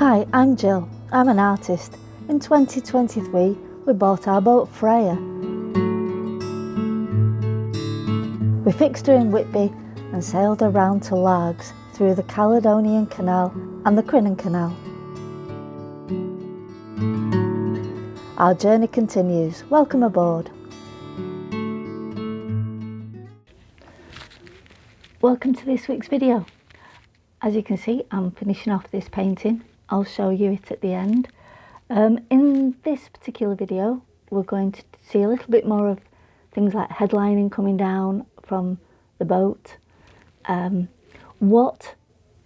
Hi, I'm Jill. I'm an artist. In 2023, we bought our boat Freya. We fixed her in Whitby and sailed around to Largs through the Caledonian Canal and the Crinan Canal. Our journey continues. Welcome aboard. Welcome to this week's video. As you can see, I'm finishing off this painting. I'll show you it at the end. In this particular video, we're going to see a little bit more of things like headlining coming down from the boat, what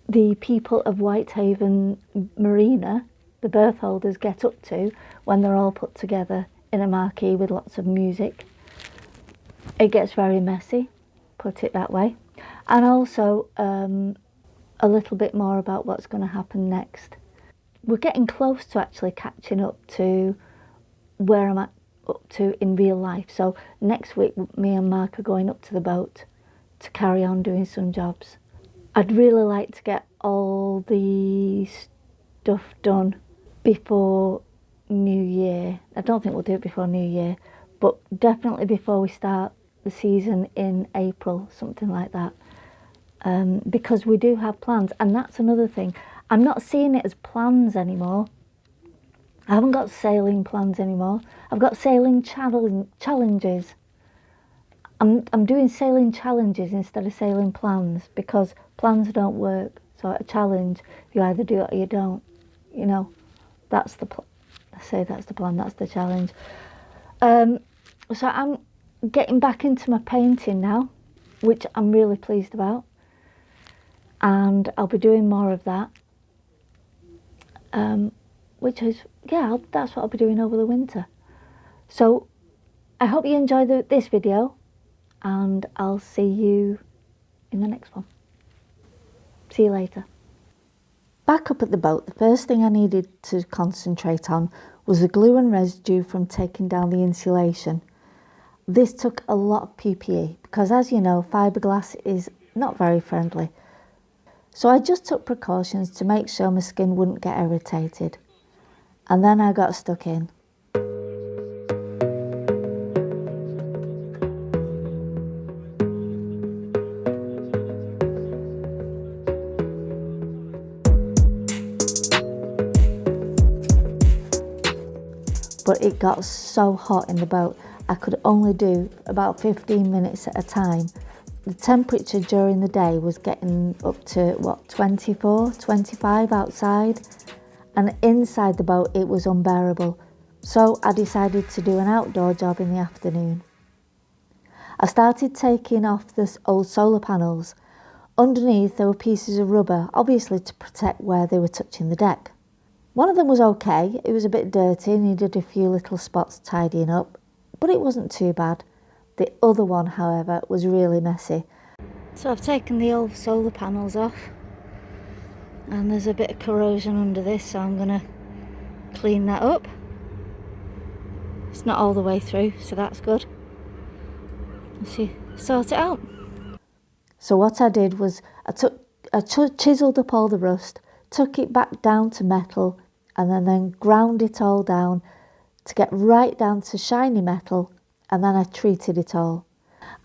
the people of Whitehaven Marina, the berthholders, get up to when they're all put together in a marquee with lots of music. It gets very messy, put it that way. And also a little bit more about what's going to happen next. We're getting close to actually catching up to where I'm up to in real life. So next week, me and Mark are going up to the boat to carry on doing some jobs. I'd really like to get all the stuff done before New Year. I don't think we'll do it before New Year, but definitely before we start the season in April, something like that. Because we do have plans, and that's another thing. I'm not seeing it as plans anymore. I haven't got sailing plans anymore. I've got sailing challenges. I'm doing sailing challenges instead of sailing plans, because plans don't work. So a challenge, you either do it or you don't. You know, that's the I say that's the plan, that's the challenge. So I'm getting back into my painting now, which I'm really pleased about. And I'll be doing more of that. Which is, that's what I'll be doing over the winter. So I hope you enjoy this video, and I'll see you in the next one. See you later. Back up at the boat, the first thing I needed to concentrate on was the glue and residue from taking down the insulation. This took a lot of PPE because, as you know, fiberglass is not very friendly. So I just took precautions to make sure my skin wouldn't get irritated. And then I got stuck in. But it got so hot in the boat, I could only do about 15 minutes at a time. The temperature during the day was getting up to 24, 25 outside, and inside the boat it was unbearable. So I decided to do an outdoor job in the afternoon. I started taking off the old solar panels. Underneath there were pieces of rubber, obviously to protect where they were touching the deck. One of them was okay, it was a bit dirty, needed a few little spots tidying up, but it wasn't too bad. The other one, however, was really messy. So I've taken the old solar panels off, and there's a bit of corrosion under this, so I'm going to clean that up. It's not all the way through, so that's good. Let's see, sort it out. So what I did was I chiselled up all the rust, took it back down to metal, and then ground it all down to get right down to shiny metal, and then I treated it all.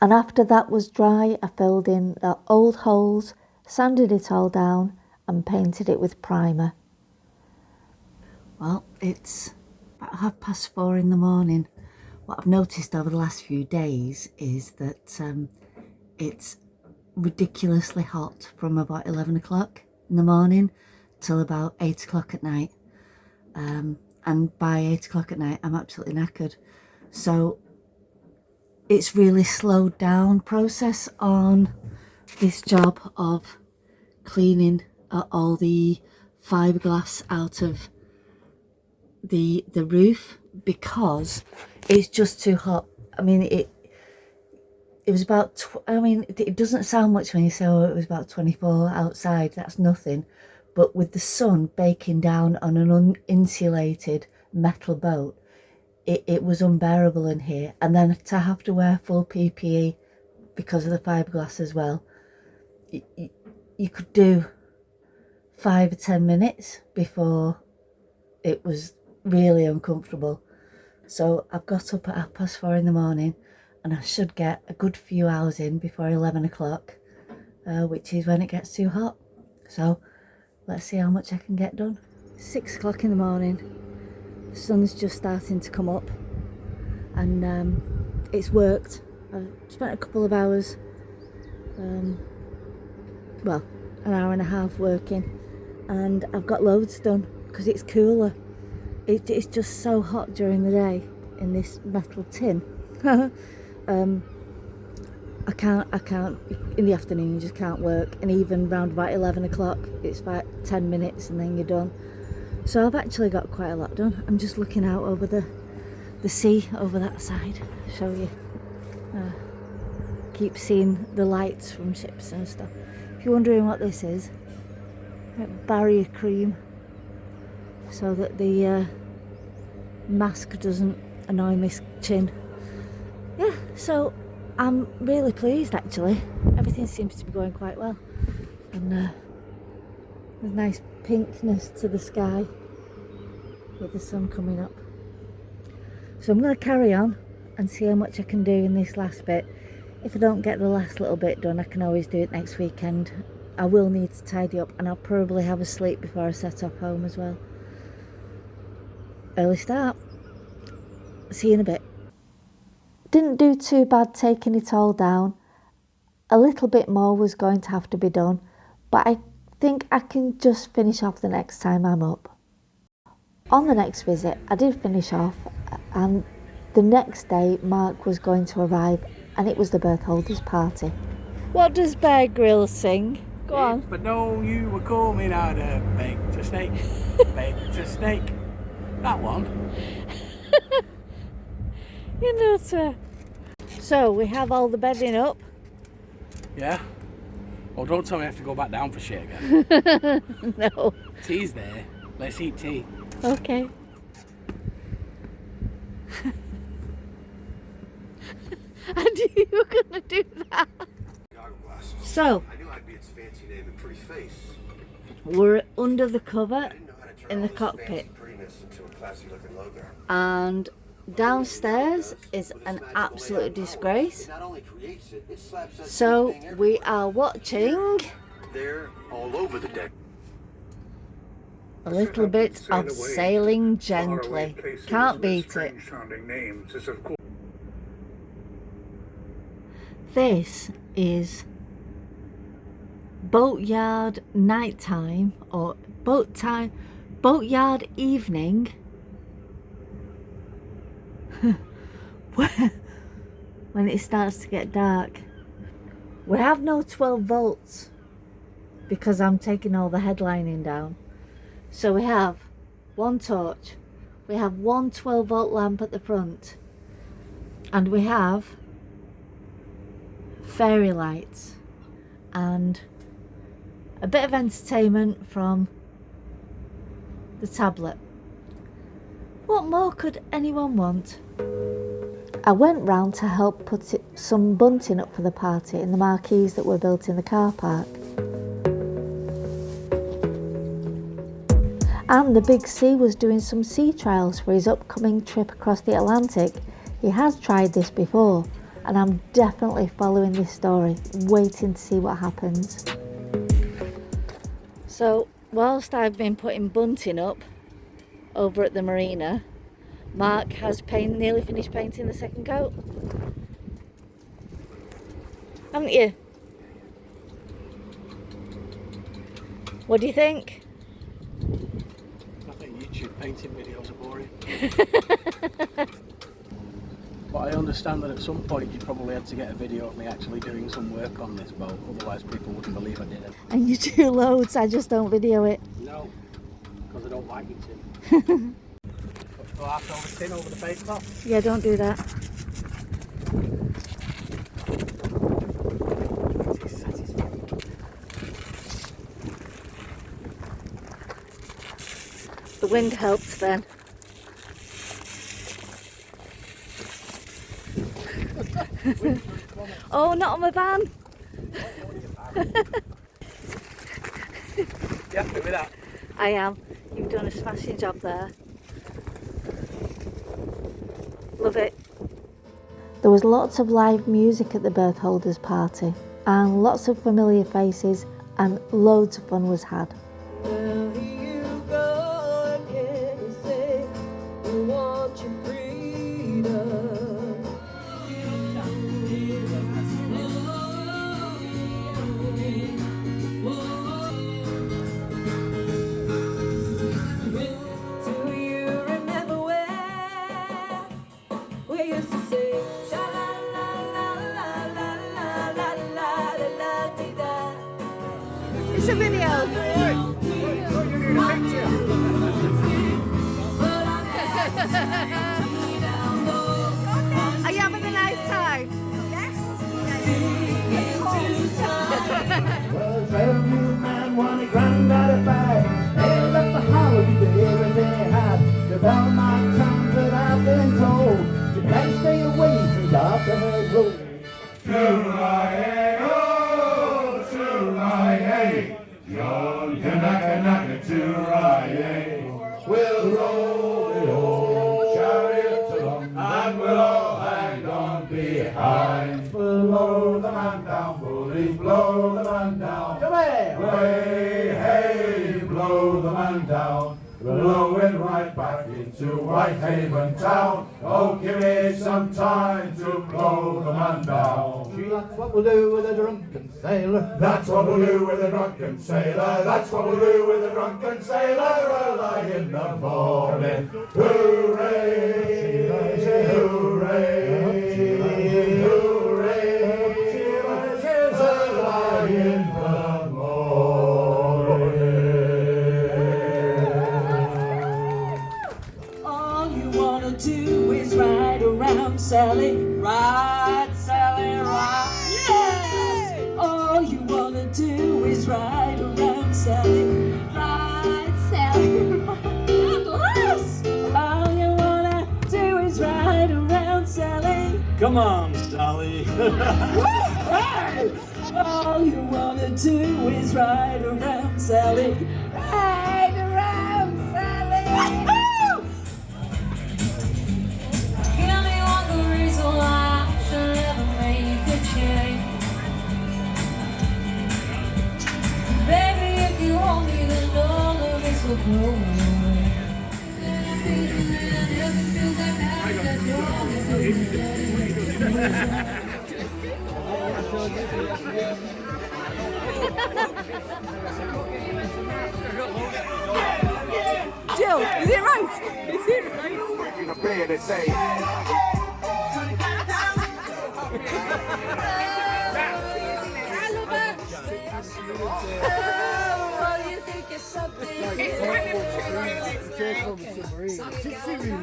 And after that was dry, I filled in the old holes, sanded it all down, and painted it with primer. Well, it's about 4:30 in the morning. What I've noticed over the last few days is that it's ridiculously hot from about 11 o'clock in the morning till about 8 o'clock at night. And by 8 o'clock at night, I'm absolutely knackered. So it's really slowed down process on this job of cleaning all the fiberglass out of the roof, because it's just too hot. I mean, it was about, it doesn't sound much when you say, oh, it was about 24 outside, that's nothing. But with the sun baking down on an uninsulated metal boat, it was unbearable in here. And then to have to wear full PPE because of the fiberglass as well, you could do 5 or 10 minutes before it was really uncomfortable. So I've got up at 4:30 in the morning, and I should get a good few hours in before 11 o'clock, which is when it gets too hot. So let's see how much I can get done. 6 o'clock in the morning, the sun's just starting to come up, and it's worked. I've spent a couple of hours, well, an hour and a half working, and I've got loads done because it's cooler. It's just so hot during the day in this metal tin. I can't, in the afternoon you just can't work, and even round about 11 o'clock it's about 10 minutes and then you're done. So I've actually got quite a lot done. I'm just looking out over the sea over that side. I'll show you. Keep seeing the lights from ships and stuff. If you're wondering what this is, barrier cream, so that the mask doesn't annoy my chin. Yeah, so I'm really pleased actually. Everything seems to be going quite well, and there's nice pinkness to the sky with the sun coming up. So I'm going to carry on and see how much I can do in this last bit. If I don't get the last little bit done, I can always do it next weekend. I will need to tidy up, and I'll probably have a sleep before I set off home as well. Early start. See you in a bit. Didn't do too bad taking it all down. A little bit more was going to have to be done, but I think I can just finish off the next time I'm up. On the next visit, I did finish off, and the next day Mark was going to arrive, and it was the Berthholders party. What does Bear Grylls sing? Go on. But no, you were coming out of baked a snake, baked a snake. That one. You know, sir. So we have all the bedding up. Yeah. Oh, don't tell me I have to go back down for shit again. No. Tea's there. Let's eat tea. Okay. I knew you were going to do that. So, we're under the cover in the cockpit, and downstairs is an absolute disgrace. So we are watching a little bit of Sailing Gently. Can't beat it. This is boatyard nighttime, or boatyard evening when it starts to get dark. We have no 12 volts because I'm taking all the headlining down. So we have one torch, we have one 12 volt lamp at the front, and we have fairy lights and a bit of entertainment from the tablet. What more could anyone want? I went round to help put some bunting up for the party in the marquees that were built in the car park. And the Big C was doing some sea trials for his upcoming trip across the Atlantic. He has tried this before, and I'm definitely following this story, waiting to see what happens. So, whilst I've been putting bunting up over at the marina, Mark has nearly finished painting the second coat. Haven't you? What do you think? I think YouTube painting videos are boring. But I understand that at some point you probably had to get a video of me actually doing some work on this boat, otherwise people wouldn't believe I did it. And you do loads, I just don't video it. No, because I don't like it to. Go half over tin over the face top. Yeah, don't do that. The wind helps then. Oh, not on my van. You happy with that? I am. You've done a smashing job there. Love it. There was lots of live music at the Berthholders party and lots of familiar faces and loads of fun was had. Well, here you go again, you say you want your freedom. Do you remember where we used to sing sha la la la la la la la la la la dee da? It's a video. Are you having a nice time? Yes. Well, 12-year-old man wanted granddaddy back. They left the holler with everything they had. The Belmont town that I've been told. You can't stay away from the Oppenheim Road. Toorayay, oh, toorayay, yon kanaka toorayay. We'll roll the old chariots along, and we'll all hang on behind. Blow the man down, bullies, blow the man down. Way, hey, blow the man down. Blowing right back into Whitehaven town. Oh, give me some time to blow the man down. That's what we'll do with a drunken sailor. That's what we'll do with a drunken sailor. That's what we'll do with a drunken sailor early in the morning. Hooray! Hooray! Hooray! Early in the morning. All you wanna do is ride around, Sally. Ride, Sally, ride. Yes! All you wanna do is ride around, Sally. Ride, Sally, ride. Yes! All you wanna do is ride around, Sally. Come on, Sally. Hey! All you wanna do is ride around, Sally. Ride around, Sally. Woo-hoo! Give me one good reason why I should ever make a change. Baby, if you hold me, then all of this will go away. Jill, is it right? Is it right? In the bed, they say. Oh, you think it's something?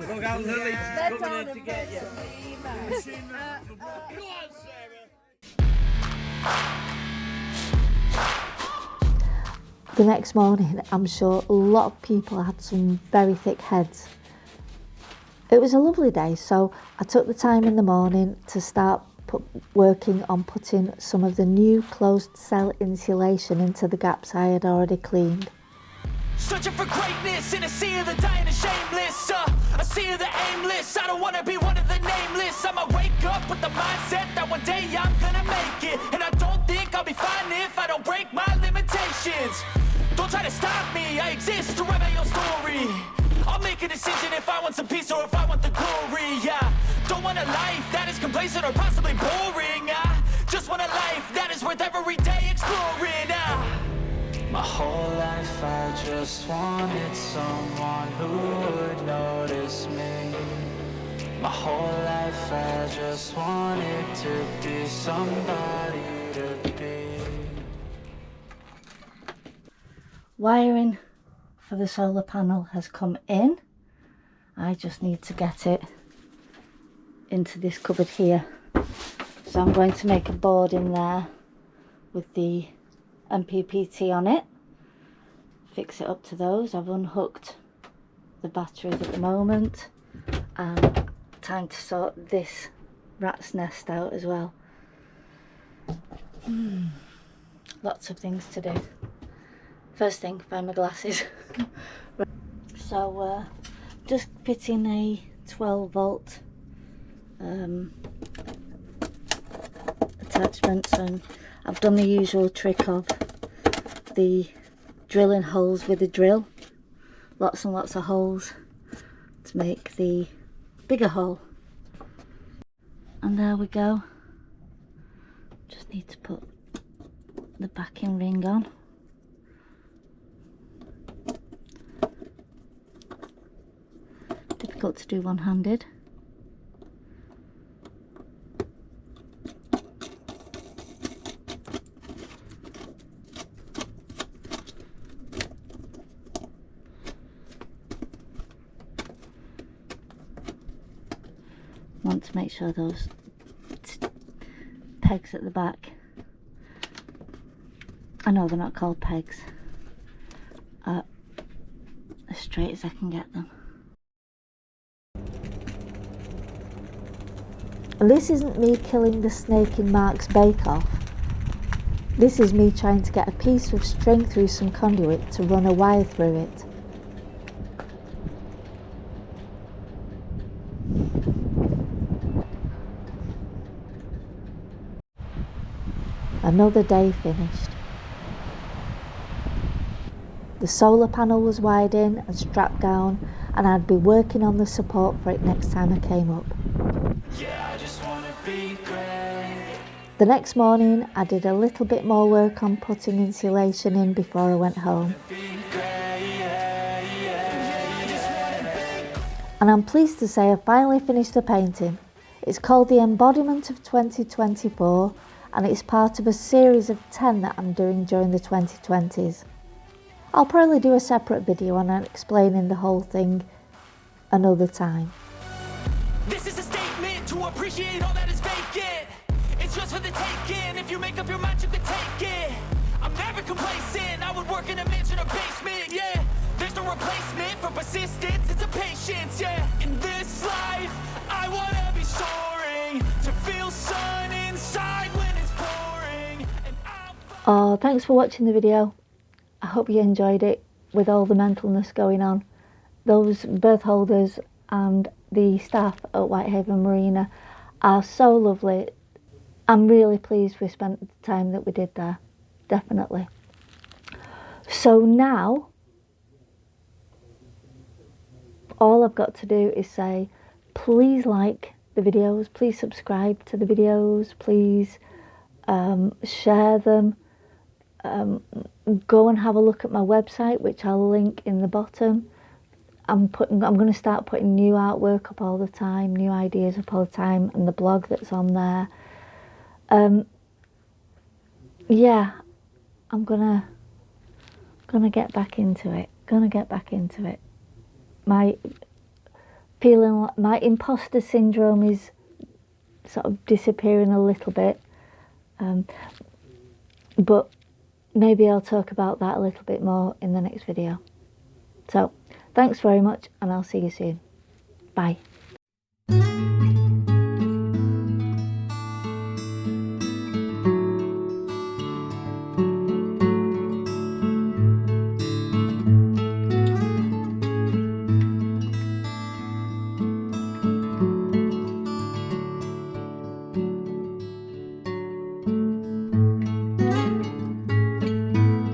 Look how Lily's coming in to get you. The next morning, I'm sure a lot of people had some very thick heads. It was a lovely day, so I took the time in the morning to start working on putting some of the new closed cell insulation into the gaps I had already cleaned. Searching for greatness in a sea of the dying and shameless, a sea of the aimless. I don't wanna be one of the nameless. I'ma wake up with the mindset that one day I'm gonna make it, and I don't think I'll be fine if I don't break my limitations. Don't try to stop me, I exist to write my own story. I'll make a decision if I want some peace or if I want the glory. Yeah, don't want a life that is complacent or possibly boring. I just want a life that is worth every day exploring. My whole life I just wanted someone who would notice me. My whole life I just wanted to be somebody to be. Wiring for the solar panel has come in. I just need to get it into this cupboard here. So I'm going to make a board in there with the MPPT on it. Fix it up to those. I've unhooked the batteries at the moment, and time to sort this rat's nest out as well. Lots of things to do. First thing, find my glasses. So just fitting a 12 volt attachments, and I've done the usual trick of the drilling holes with the drill. Lots and lots of holes to make the bigger hole. And there we go. Just need to put the backing ring on. Difficult to do one-handed. Want to make sure those pegs at the back, I know they're not called pegs, are as straight as I can get them. And this isn't me killing the snake in Mark's bake-off. This is me trying to get a piece of string through some conduit to run a wire through it. Another day finished. The solar panel was wired in and strapped down, and I'd be working on the support for it next time I came up. Yeah, I just wanna be great. The next morning I did a little bit more work on putting insulation in before I went home. And I'm pleased to say I finally finished the painting. It's called The Embodiment of 2024, and it's part of a series of 10 that I'm doing during the 2020s. I'll probably do a separate video on explaining the whole thing another time. This is a statement to appreciate all that is vacant. It's just for the taking. If you make up your mind, you can take it. I'm never complacent. I would work in a mansion or basement, yeah. There's no replacement for persistence, it's a patience, yeah. In this life, I wanna be soaring, to feel sun inside when it's pouring. And Oh, thanks for watching the video. I hope you enjoyed it with all the mentalness going on. Those berth holders and the staff at Whitehaven Marina are so lovely. I'm really pleased we spent the time that we did there, definitely. So now, all I've got to do is say, please like the videos, please subscribe to the videos, please share them. Go and have a look at my website, which I'll link in the bottom. I'm going to start putting new artwork up all the time, new ideas up all the time, and the blog that's on there. Yeah, I'm gonna get back into it. My feeling like my imposter syndrome is sort of disappearing a little bit, but maybe I'll talk about that a little bit more in the next video. So thanks very much, and I'll see you soon. Bye.